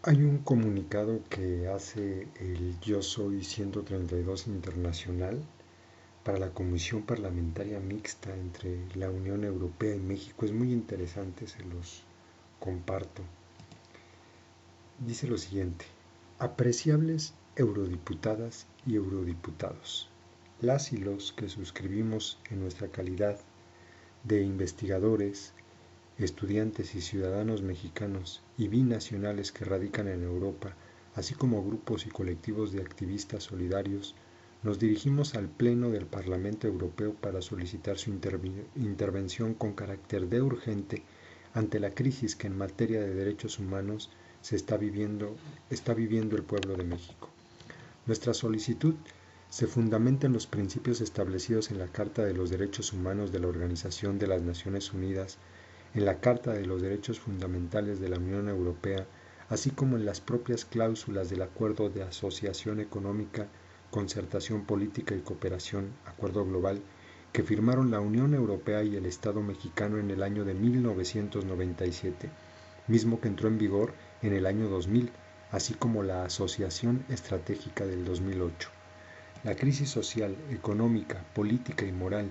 Hay un comunicado que hace el Yo Soy 132 Internacional para la Comisión Parlamentaria Mixta entre la Unión Europea y México. Es muy interesante, se los comparto. Dice lo siguiente: apreciables eurodiputadas y eurodiputados, las y los que suscribimos en nuestra calidad de investigadores, estudiantes y ciudadanos mexicanos y binacionales que radican en Europa, así como grupos y colectivos de activistas solidarios, nos dirigimos al Pleno del Parlamento Europeo para solicitar su intervención con carácter de urgente ante la crisis que en materia de derechos humanos está viviendo el pueblo de México. Nuestra solicitud se fundamenta en los principios establecidos en la Carta de los Derechos Humanos de la Organización de las Naciones Unidas, en la Carta de los Derechos Fundamentales de la Unión Europea, así como en las propias cláusulas del Acuerdo de Asociación Económica, Concertación Política y Cooperación, Acuerdo Global, que firmaron la Unión Europea y el Estado mexicano en el año de 1997, mismo que entró en vigor en el año 2000, así como la Asociación Estratégica del 2008. La crisis social, económica, política y moral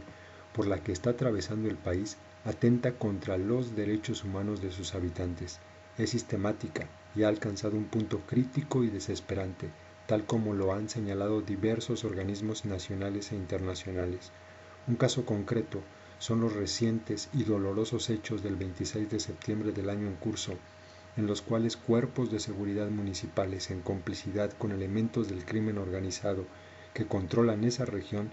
por la que está atravesando el país atenta contra los derechos humanos de sus habitantes. Es sistemática y ha alcanzado un punto crítico y desesperante, tal como lo han señalado diversos organismos nacionales e internacionales. Un caso concreto son los recientes y dolorosos hechos del 26 de septiembre del año en curso, en los cuales cuerpos de seguridad municipales, en complicidad con elementos del crimen organizado que controlan esa región,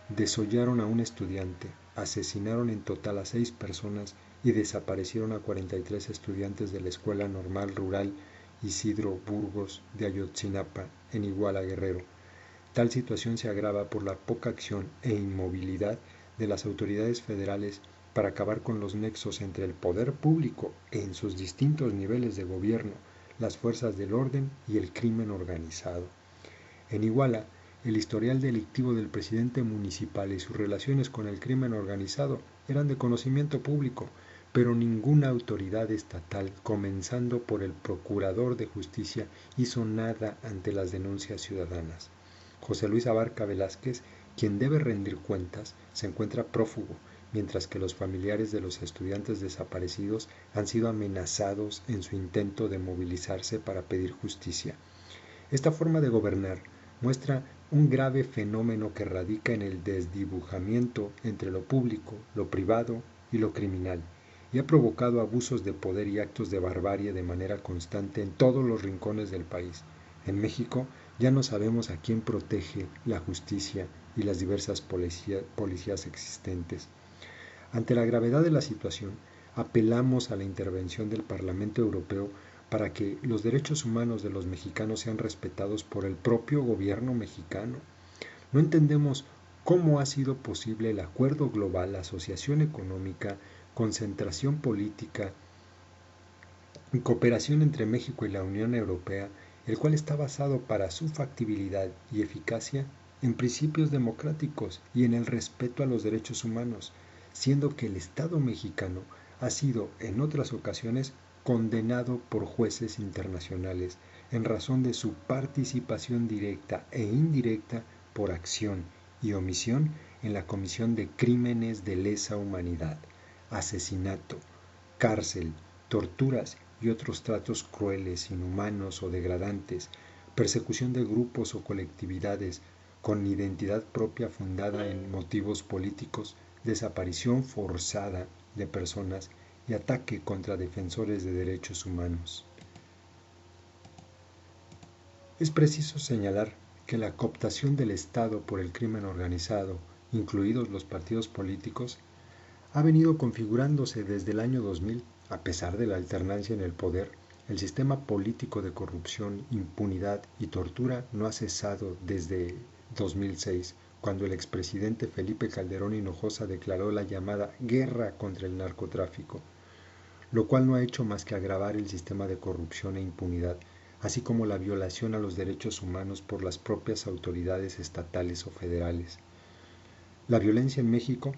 desollaron a un estudiante, asesinaron en total a 6 personas y desaparecieron a 43 estudiantes de la Escuela Normal Rural Isidro Burgos de Ayotzinapa, en Iguala, Guerrero. Tal situación se agrava por la poca acción e inmovilidad de las autoridades federales para acabar con los nexos entre el poder público en sus distintos niveles de gobierno, las fuerzas del orden y el crimen organizado. En Iguala, el historial delictivo del presidente municipal y sus relaciones con el crimen organizado eran de conocimiento público, pero ninguna autoridad estatal, comenzando por el Procurador de Justicia, hizo nada ante las denuncias ciudadanas. José Luis Abarca Velázquez, quien debe rendir cuentas, se encuentra prófugo, mientras que los familiares de los estudiantes desaparecidos han sido amenazados en su intento de movilizarse para pedir justicia. Esta forma de gobernar muestra un grave fenómeno que radica en el desdibujamiento entre lo público, lo privado y lo criminal, y ha provocado abusos de poder y actos de barbarie de manera constante en todos los rincones del país. En México ya no sabemos a quién protege la justicia y las diversas policías existentes. Ante la gravedad de la situación, apelamos a la intervención del Parlamento Europeo para que los derechos humanos de los mexicanos sean respetados por el propio gobierno mexicano. No entendemos cómo ha sido posible el acuerdo global, la asociación económica, concentración política y cooperación entre México y la Unión Europea, el cual está basado para su factibilidad y eficacia en principios democráticos y en el respeto a los derechos humanos, siendo que el Estado mexicano ha sido en otras ocasiones condenado por jueces internacionales en razón de su participación directa e indirecta por acción y omisión en la comisión de crímenes de lesa humanidad, asesinato, cárcel, torturas y otros tratos crueles, inhumanos o degradantes, persecución de grupos o colectividades con identidad propia fundada en motivos políticos, desaparición forzada de personas y ataque contra defensores de derechos humanos. Es preciso señalar que la cooptación del Estado por el crimen organizado, incluidos los partidos políticos, ha venido configurándose desde el año 2000, a pesar de la alternancia en el poder. El sistema político de corrupción, impunidad y tortura no ha cesado desde 2006, cuando el expresidente Felipe Calderón Hinojosa declaró la llamada guerra contra el narcotráfico, lo cual no ha hecho más que agravar el sistema de corrupción e impunidad, así como la violación a los derechos humanos por las propias autoridades estatales o federales. La violencia en México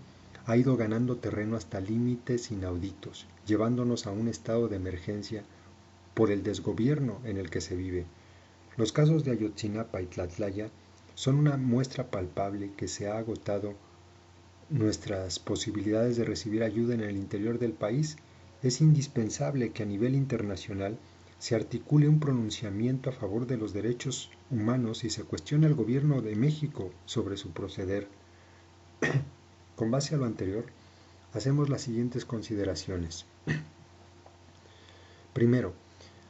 ha ido ganando terreno hasta límites inauditos, llevándonos a un estado de emergencia por el desgobierno en el que se vive. Los casos de Ayotzinapa y Tlatlaya son una muestra palpable que se ha agotado nuestras posibilidades de recibir ayuda en el interior del país. Es indispensable que a nivel internacional se articule un pronunciamiento a favor de los derechos humanos y se cuestione al gobierno de México sobre su proceder. Con base a lo anterior, hacemos las siguientes consideraciones. Primero,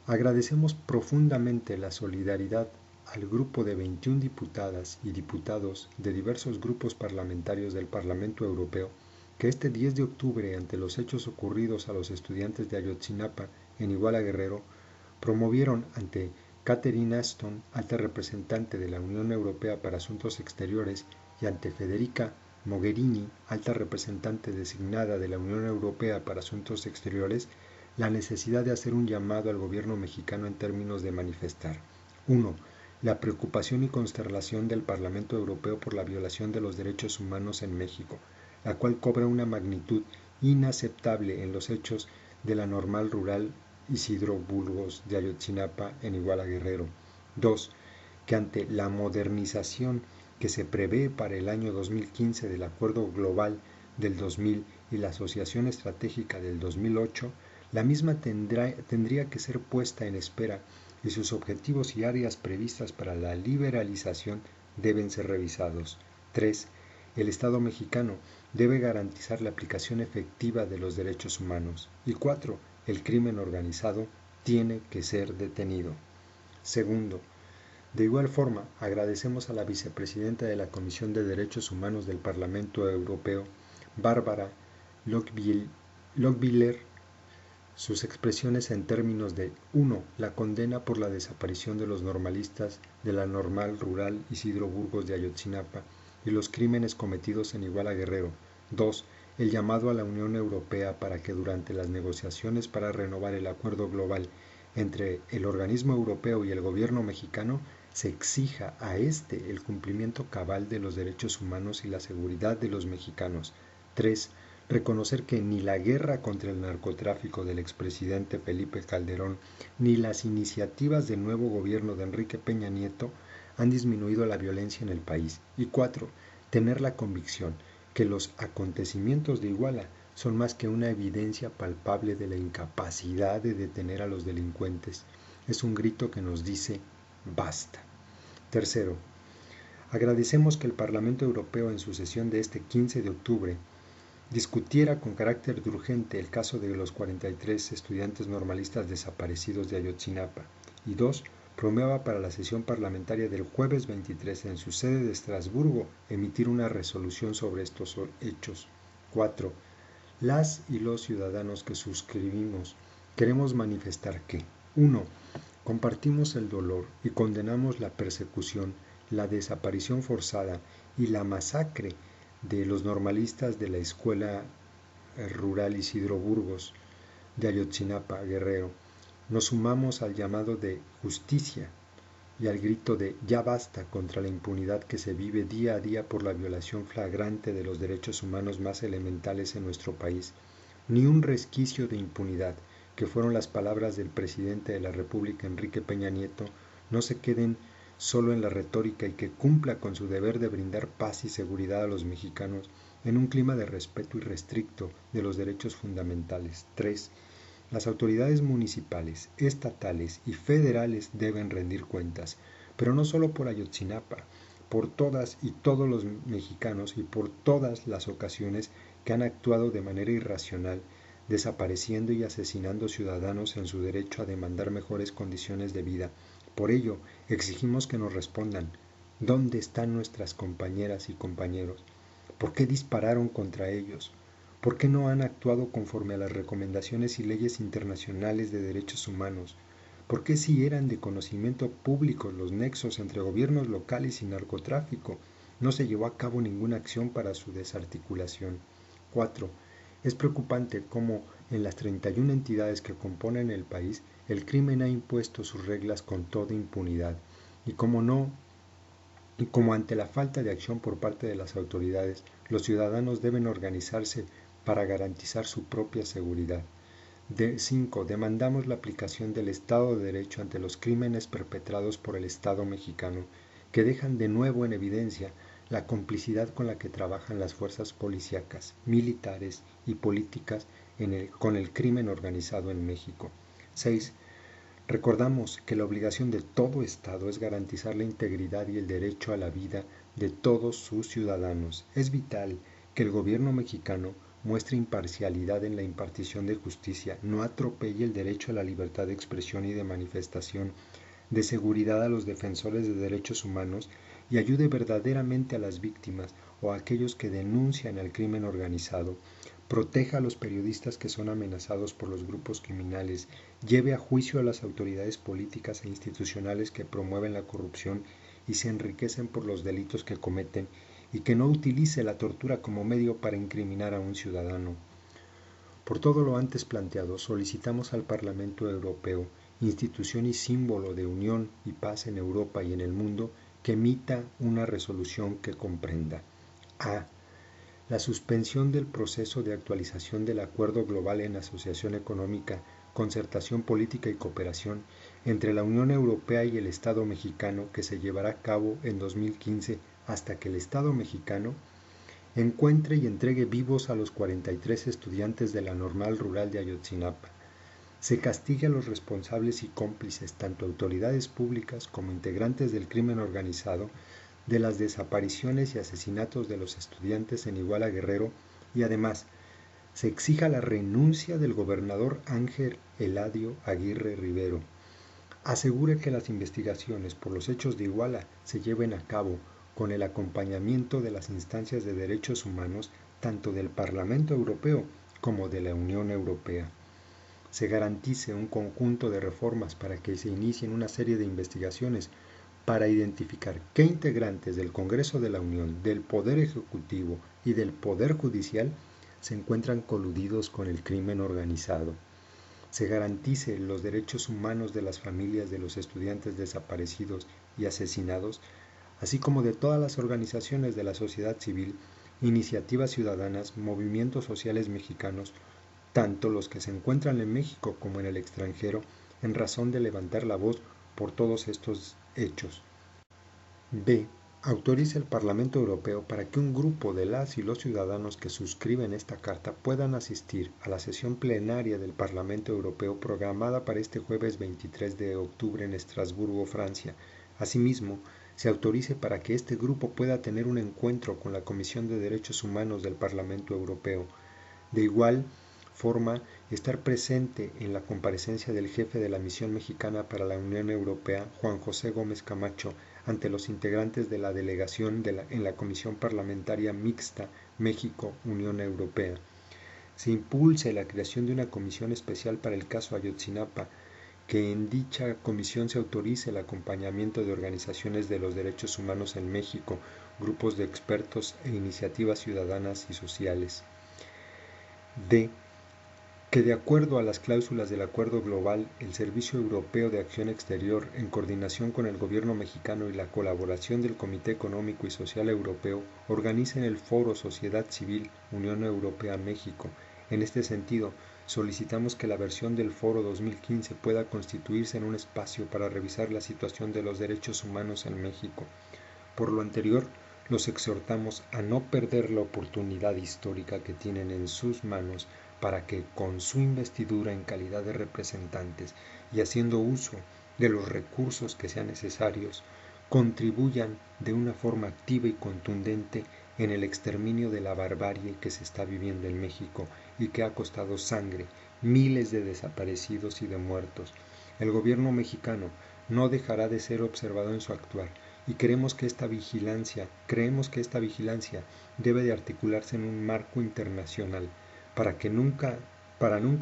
agradecemos profundamente la solidaridad al grupo de 21 diputadas y diputados de diversos grupos parlamentarios del Parlamento Europeo que este 10 de octubre, ante los hechos ocurridos a los estudiantes de Ayotzinapa en Iguala Guerrero, promovieron ante Catherine Ashton, alta representante de la Unión Europea para Asuntos Exteriores, y ante Federica Mogherini, alta representante designada de la Unión Europea para Asuntos Exteriores, la necesidad de hacer un llamado al gobierno mexicano en términos de manifestar: 1. La preocupación y consternación del Parlamento Europeo por la violación de los derechos humanos en México, la cual cobra una magnitud inaceptable en los hechos de la normal rural Isidro Burgos de Ayotzinapa en Iguala Guerrero. 2. Que ante la modernización que se prevé para el año 2015 del Acuerdo Global del 2000 y la Asociación Estratégica del 2008, la misma tendría que ser puesta en espera y sus objetivos y áreas previstas para la liberalización deben ser revisados. 3. El Estado mexicano debe garantizar la aplicación efectiva de los derechos humanos. Y 4. El crimen organizado tiene que ser detenido. Segundo, de igual forma, agradecemos a la vicepresidenta de la Comisión de Derechos Humanos del Parlamento Europeo, Bárbara Lochbihler, sus expresiones en términos de: 1. La condena por la desaparición de los normalistas de la normal rural Isidro Burgos de Ayotzinapa y los crímenes cometidos en Iguala Guerrero. 2. El llamado a la Unión Europea para que durante las negociaciones para renovar el acuerdo global entre el organismo europeo y el gobierno mexicano se exija a este el cumplimiento cabal de los derechos humanos y la seguridad de los mexicanos. 3. Reconocer que ni la guerra contra el narcotráfico del expresidente Felipe Calderón ni las iniciativas del nuevo gobierno de Enrique Peña Nieto han disminuido la violencia en el país. Y 4. Tener la convicción que los acontecimientos de Iguala son más que una evidencia palpable de la incapacidad de detener a los delincuentes. Es un grito que nos dice: basta. Tercero, agradecemos que el Parlamento Europeo en su sesión de este 15 de octubre discutiera con carácter de urgente el caso de los 43 estudiantes normalistas desaparecidos de Ayotzinapa. Y 2. Promueva para la sesión parlamentaria del jueves 23 en su sede de Estrasburgo emitir una resolución sobre estos hechos. 4. Las y los ciudadanos que suscribimos queremos manifestar que: 1. Compartimos el dolor y condenamos la persecución, la desaparición forzada y la masacre de los normalistas de la Escuela Rural Isidro Burgos de Ayotzinapa, Guerrero. Nos sumamos al llamado de justicia y al grito de ya basta contra la impunidad que se vive día a día por la violación flagrante de los derechos humanos más elementales en nuestro país. Ni un resquicio de impunidad, que fueron las palabras del presidente de la República, Enrique Peña Nieto, no se queden solo en la retórica y que cumpla con su deber de brindar paz y seguridad a los mexicanos en un clima de respeto irrestricto de los derechos fundamentales. 3. Las autoridades municipales, estatales y federales deben rendir cuentas, pero no solo por Ayotzinapa, por todas y todos los mexicanos y por todas las ocasiones que han actuado de manera irracional, desapareciendo y asesinando ciudadanos en su derecho a demandar mejores condiciones de vida. Por ello, exigimos que nos respondan: ¿dónde están nuestras compañeras y compañeros? ¿Por qué dispararon contra ellos? ¿Por qué no han actuado conforme a las recomendaciones y leyes internacionales de derechos humanos? ¿Por qué, si eran de conocimiento público los nexos entre gobiernos locales y narcotráfico, no se llevó a cabo ninguna acción para su desarticulación? 4. Es preocupante cómo en las 31 entidades que componen el país el crimen ha impuesto sus reglas con toda impunidad y como ante la falta de acción por parte de las autoridades, los ciudadanos deben organizarse para garantizar su propia seguridad. 5. Demandamos la aplicación del Estado de Derecho ante los crímenes perpetrados por el Estado mexicano, que dejan de nuevo en evidencia la complicidad con la que trabajan las fuerzas policíacas, militares y políticas con el crimen organizado en México. 6. Recordamos que la obligación de todo Estado es garantizar la integridad y el derecho a la vida de todos sus ciudadanos. Es vital que el gobierno mexicano muestre imparcialidad en la impartición de justicia, no atropelle el derecho a la libertad de expresión y de manifestación, de seguridad a los defensores de derechos humanos y ayude verdaderamente a las víctimas o a aquellos que denuncian el crimen organizado, proteja a los periodistas que son amenazados por los grupos criminales, lleve a juicio a las autoridades políticas e institucionales que promueven la corrupción y se enriquecen por los delitos que cometen, y que no utilice la tortura como medio para incriminar a un ciudadano. Por todo lo antes planteado, solicitamos al Parlamento Europeo, institución y símbolo de unión y paz en Europa y en el mundo, que emita una resolución que comprenda: a. La suspensión del proceso de actualización del Acuerdo Global en Asociación Económica, Concertación Política y Cooperación entre la Unión Europea y el Estado mexicano, que se llevará a cabo en 2015 hasta que el Estado mexicano encuentre y entregue vivos a los 43 estudiantes de la Normal Rural de Ayotzinapa. Se castigue a los responsables y cómplices, tanto autoridades públicas como integrantes del crimen organizado, de las desapariciones y asesinatos de los estudiantes en Iguala Guerrero, y además se exija la renuncia del gobernador Ángel Eladio Aguirre Rivero. Asegure que las investigaciones por los hechos de Iguala se lleven a cabo con el acompañamiento de las instancias de derechos humanos, tanto del Parlamento Europeo como de la Unión Europea. Se garantice un conjunto de reformas para que se inicien una serie de investigaciones para identificar qué integrantes del Congreso de la Unión, del Poder Ejecutivo y del Poder Judicial se encuentran coludidos con el crimen organizado. Se garantice los derechos humanos de las familias de los estudiantes desaparecidos y asesinados, así como de todas las organizaciones de la sociedad civil, iniciativas ciudadanas, movimientos sociales mexicanos, tanto los que se encuentran en México como en el extranjero, en razón de levantar la voz por todos estos hechos. B. Autoriza el Parlamento Europeo para que un grupo de las y los ciudadanos que suscriben esta carta puedan asistir a la sesión plenaria del Parlamento Europeo programada para este jueves 23 de octubre en Estrasburgo, Francia. Asimismo, se autorice para que este grupo pueda tener un encuentro con la Comisión de Derechos Humanos del Parlamento Europeo. De igual forma, estar presente en la comparecencia del jefe de la Misión Mexicana para la Unión Europea, Juan José Gómez Camacho, ante los integrantes de la delegación en la Comisión Parlamentaria Mixta México-Unión Europea. Se impulse la creación de una comisión especial para el caso Ayotzinapa, que en dicha comisión se autorice el acompañamiento de organizaciones de los derechos humanos en México, grupos de expertos e iniciativas ciudadanas y sociales. D. Que de acuerdo a las cláusulas del Acuerdo Global, el Servicio Europeo de Acción Exterior, en coordinación con el Gobierno mexicano y la colaboración del Comité Económico y Social Europeo, organicen el Foro Sociedad Civil Unión Europea-México. En este sentido, solicitamos que la versión del Foro 2015 pueda constituirse en un espacio para revisar la situación de los derechos humanos en México. Por lo anterior, los exhortamos a no perder la oportunidad histórica que tienen en sus manos para que, con su investidura en calidad de representantes y haciendo uso de los recursos que sean necesarios, contribuyan de una forma activa y contundente en el exterminio de la barbarie que se está viviendo en México y que ha costado sangre, miles de desaparecidos y de muertos. El gobierno mexicano no dejará de ser observado en su actuar, y creemos que esta vigilancia debe de articularse en un marco internacional para nunca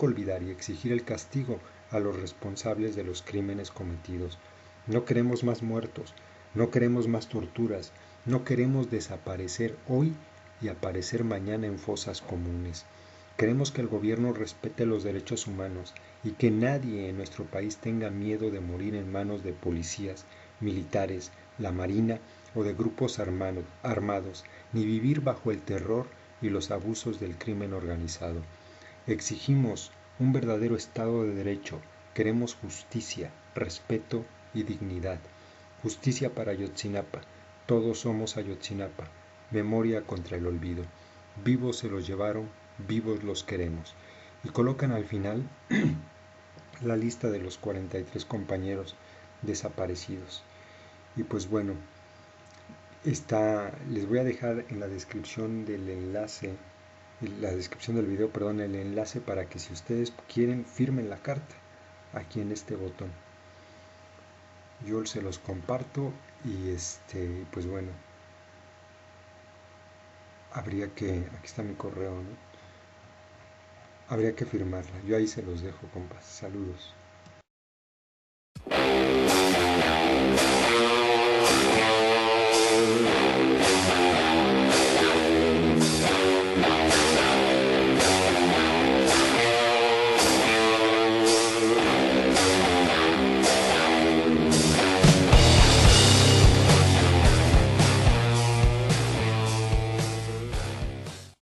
olvidar y exigir el castigo a los responsables de los crímenes cometidos. No queremos más muertos, no queremos más torturas, no queremos desaparecer hoy y aparecer mañana en fosas comunes. Queremos que el gobierno respete los derechos humanos y que nadie en nuestro país tenga miedo de morir en manos de policías, militares, la marina o de grupos armados, ni vivir bajo el terror y los abusos del crimen organizado. Exigimos un verdadero Estado de Derecho. Queremos justicia, respeto y dignidad. Justicia para Ayotzinapa. Todos somos Ayotzinapa. Memoria contra el olvido. Vivos se los llevaron, vivos los queremos. Y colocan al final la lista de los 43 compañeros desaparecidos. Y pues bueno, les voy a dejar en la descripción del enlace, en la descripción del video, perdón, el enlace para que si ustedes quieren firmen la carta aquí en este botón. Yo se los comparto y pues bueno, habría que, aquí está mi correo, ¿no? Habría que firmarla. Yo ahí se los dejo, compas. Saludos.